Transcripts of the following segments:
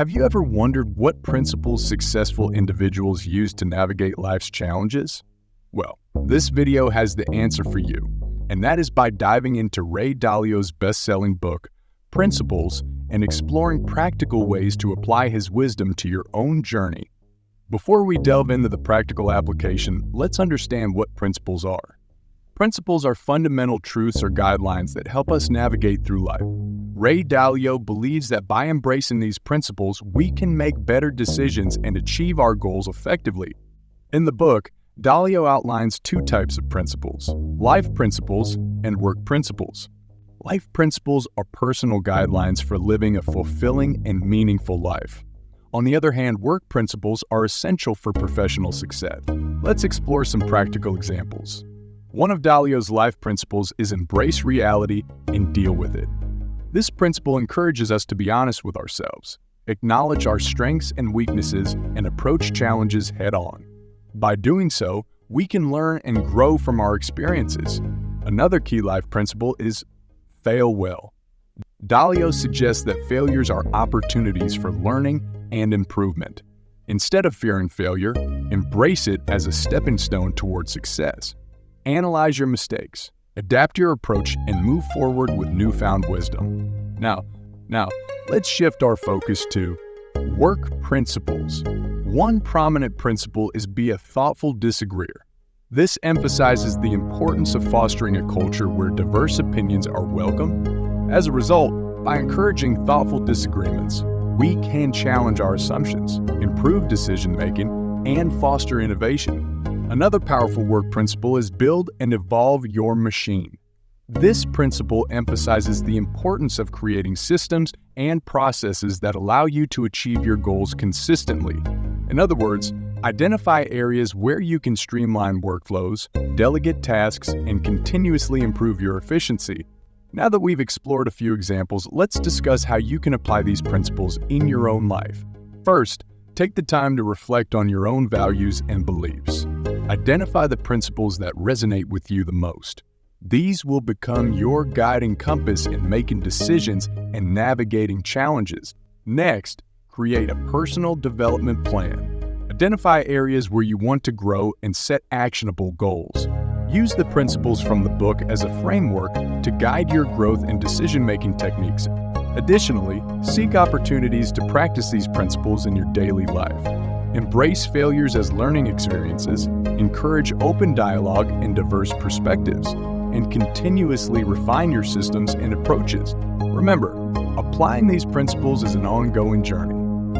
Have you ever wondered what principles successful individuals use to navigate life's challenges? Well, this video has the answer for you, and that is by diving into Ray Dalio's best-selling book, Principles, and exploring practical ways to apply his wisdom to your own journey. Before we delve into the practical application, let's understand what principles are. Principles are fundamental truths or guidelines that help us navigate through life. Ray Dalio believes that by embracing these principles, we can make better decisions and achieve our goals effectively. In the book, Dalio outlines two types of principles: life principles and work principles. Life principles are personal guidelines for living a fulfilling and meaningful life. On the other hand, work principles are essential for professional success. Let's explore some practical examples. One of Dalio's life principles is embrace reality and deal with it. This principle encourages us to be honest with ourselves, acknowledge our strengths and weaknesses, and approach challenges head-on. By doing so, we can learn and grow from our experiences. Another key life principle is fail well. Dalio suggests that failures are opportunities for learning and improvement. Instead of fearing failure, embrace it as a stepping stone toward success. Analyze your mistakes, adapt your approach, and move forward with newfound wisdom. Now, let's shift our focus to work principles. One prominent principle is be a thoughtful disagreeer. This emphasizes the importance of fostering a culture where diverse opinions are welcome. As a result, by encouraging thoughtful disagreements, we can challenge our assumptions, improve decision-making, and foster innovation. Another powerful work principle is build and evolve your machine. This principle emphasizes the importance of creating systems and processes that allow you to achieve your goals consistently. In other words, identify areas where you can streamline workflows, delegate tasks, and continuously improve your efficiency. Now that we've explored a few examples, let's discuss how you can apply these principles in your own life. First, take the time to reflect on your own values and beliefs. Identify the principles that resonate with you the most. These will become your guiding compass in making decisions and navigating challenges. Next, create a personal development plan. Identify areas where you want to grow and set actionable goals. Use the principles from the book as a framework to guide your growth and decision-making techniques. Additionally, seek opportunities to practice these principles in your daily life. Embrace failures as learning experiences, encourage open dialogue and diverse perspectives, and continuously refine your systems and approaches. Remember, applying these principles is an ongoing journey.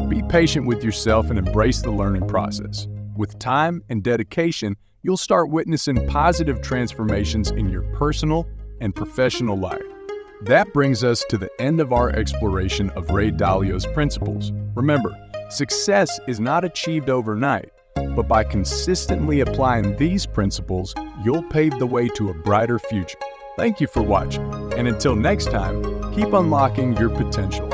Be patient with yourself and embrace the learning process. With time and dedication, you'll start witnessing positive transformations in your personal and professional life. That brings us to the end of our exploration of Ray Dalio's principles. Remember, success is not achieved overnight, but by consistently applying these principles, you'll pave the way to a brighter future. Thank you for watching, and until next time, keep unlocking your potential.